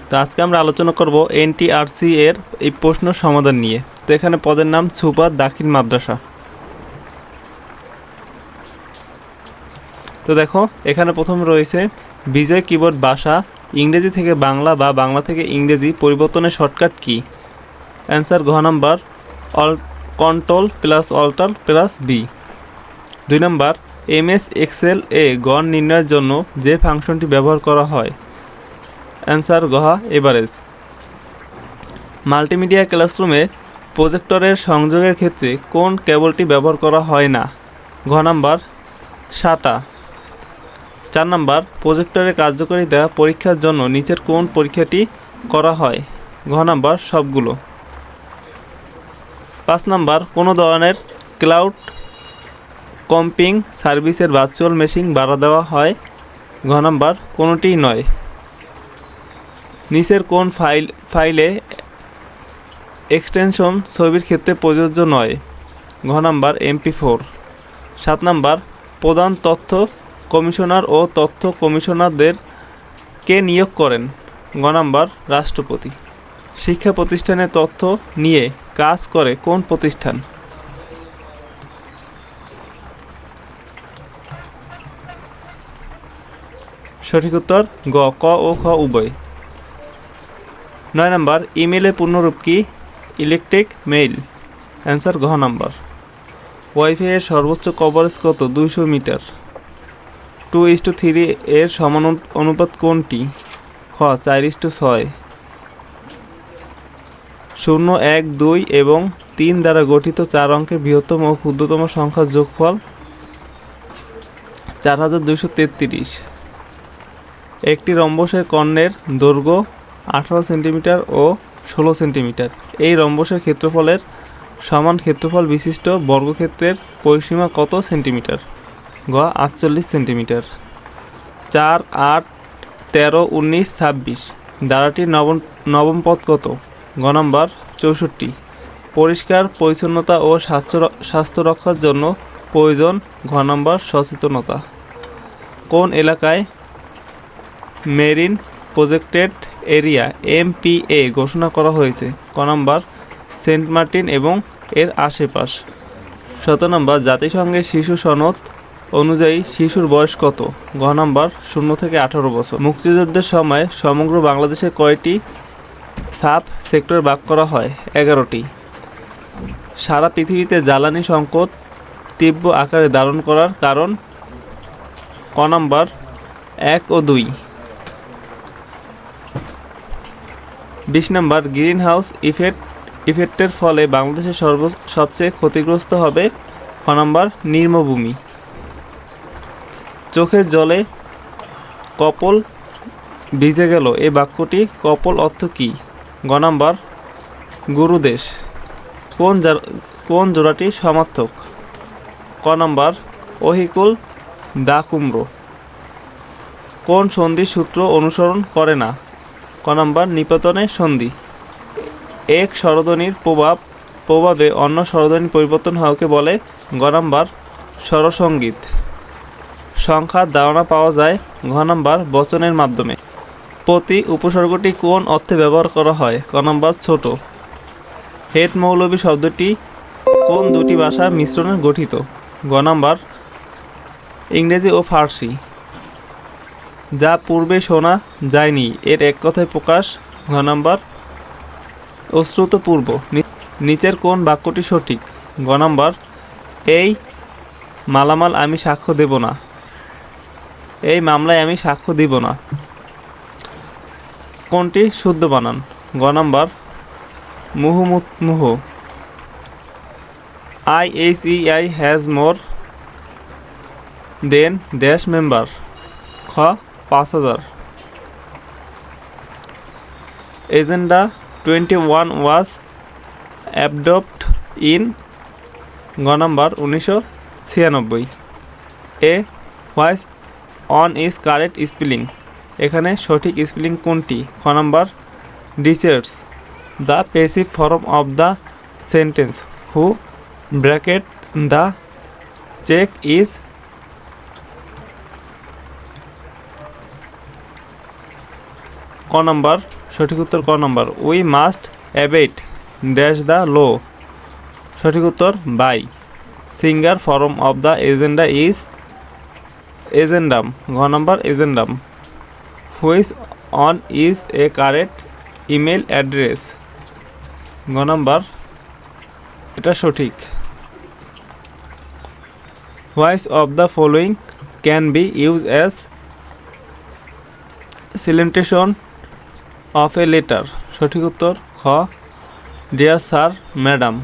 তো আজকে আমরা আলোচনা করব এনটিআরসি এর এই প্রশ্ন সমাধান নিয়ে। তো এখানে পদের নাম সুপার দাখিল মাদ্রাসা। তো দেখো এখানে প্রথম রয়েছে বিজয় কিবোর্ড ভাষা ইংরেজি থেকে বাংলা বা বাংলা থেকে ইংরেজি পরিবর্তনের শর্টকাট কি? অ্যান্সার ঘ number control plus alter plus B. 2 number MS Excel এ গড় নির্ণয়ের জন্য যে ফাংশনটি ব্যবহার করা হয়? অ্যান্সার ঘ এভারেজ। মাল্টিমিডিয়া ক্লাসরুমে প্রজেক্টরের সংযোগের ক্ষেত্রে কোন কেবলটি ব্যবহার করা হয় না? ঘ নাম্বার সাটা। 4 নাম্বার প্রজেক্টরের কার্যকারিতা পরীক্ষার জন্য নিচের কোন পরীক্ষাটি করা হয়? ঘ নাম্বার সবগুলো। 5 নাম্বার কোনো ধরনের ক্লাউড কম্পিং সার্ভিসের ভার্চুয়াল মেশিন ভাড়া দেওয়া হয়? ঘ নাম্বার কোনোটিই নয়। নিচের কোন ফাইলে এক্সটেনশন ছবির ক্ষেত্রে প্রযোজ্য নয়? ঘ নাম্বার MP4। 7 নাম্বার প্রধান তথ্য কমিশনার ও তথ্য কমিশনারদের কে নিয়োগ করেন? ঘ নাম্বার রাষ্ট্রপতি। শিক্ষা প্রতিষ্ঠানে তথ্য নিয়ে কাজ করে কোন প্রতিষ্ঠান? সঠিক উত্তর গ, ক ও খ উভয়। 9 নাম্বার ইমেলের পূর্ণরূপ কি? Electric mail. অ্যান্সার ঘ নাম্বার। ওয়াইফাই এর সর্বোচ্চ কভারেজ কত? 200 মিটার। 2:3 এর সমান অনুপাত কোনটি? খ 4:6। 0, 1, 2 এবং 3 দ্বারা গঠিত 4 অঙ্কের বৃহত্তম ও ক্ষুদ্রতম সংখ্যার যোগফল? 4233। একটি রম্বসের কর্ণের দৈর্ঘ্য 18 সেন্টিমিটার ও 16 সেন্টিমিটার। এই রম্বসের ক্ষেত্রফলের সমান ক্ষেত্রফল বিশিষ্ট বর্গক্ষেত্রের পরিসীমা কত সেন্টিমিটার? গ 48 সেন্টিমিটার। 4, 8, 13, 19, 26 ধারাটির নবম পদ কত? গ নাম্বার 64। পরিষ্কার পরিচ্ছন্নতা ও স্বাস্থ্য রক্ষার জন্য প্রয়োজন? ঘ নাম্বার সচেতনতা। কোন এলাকায় মেরিন প্রোটেক্টেড এরিয়া MPA ঘোষণা করা হয়েছে? ক নাম্বার সেন্ট মার্টিন এবং এর আশেপাশ। 17 নাম্বার জাতিসংঘের শিশু সনদ অনুযায়ী শিশুর বয়স কত? ঘ নাম্বার 0 থেকে 18 বছর। মুক্তিযুদ্ধের সময় সমগ্র বাংলাদেশে কয়টি সাব সেক্টর ভাগ করা হয়? 11টি। সারা পৃথিবীতে জ্বালানি সংকট তীব্র আকারে ধারণ করার কারণ? ক নাম্বার 1 ও 2। 20 নাম্বার গ্রিন হাউস ইফেক্টের ফলে বাংলাদেশের সবচেয়ে ক্ষতিগ্রস্ত হবে? খ নাম্বার নিম্নভূমি। চোখের জলে কপল ভিজে গেল এই বাক্যটি কপল অর্থ কী? গ নাম্বার গুরুদেশ। কোন জোড়াটি সমার্থক? ক নাম্বার অহিকুল দা কুমড়ো। কোন সন্ধি সূত্র অনুসরণ করে না? ক নাম্বার নিপাতনের সন্ধি। এক স্বরধ্বনির প্রভাবে অন্য স্বরধ্বনির পরিবর্তন হওয়াকে বলে? গ নাম্বার স্বরসঙ্গীত। সংখ্যার ধারণা পাওয়া যায়? ঘ নাম্বার বচনের মাধ্যমে। প্রতি উপসর্গটি কোন অর্থে ব্যবহার করা হয়? ক নাম্বার ছোট। হেড মৌলবী শব্দটি কোন দুটি ভাষার মিশ্রণে গঠিত? গ নাম্বার ইংরেজি ও ফার্সি। যা পূর্বে শোনা যায়নি এর এক কথায় প্রকাশ? ঘ নাম্বার অশ্রুতপূর্ব। নিচের কোন বাক্যটি সঠিক? গ নাম্বার এই মালামাল আমি সাক্ষ্য দেব না। এই মামলায় আমি সাক্ষ্য দিব না। কোনটি শুদ্ধ বানান? গ নাম্বার মুহুর্মুহ। IHEI has more than dash member? খ 5000। Agenda 21 was adopt in? গ নাম্বার 1996। এ which one is correct spelling? এখানে সঠিক স্পেলিং কোনটি? খ নাম্বার ডিচার্স। The passive form of the sentence who bracket the check is? ক নাম্বার সঠিক উত্তর ক number. We must abet dash the law, সঠিক উত্তর by. Singular form of the agenda is agendum, ঘ নম্বর agendum. Which one is a correct email address, ঘ number, এটা সঠিক। Which of the following can be use as salutation of a letter, সঠিক উত্তর খ dear sir madam.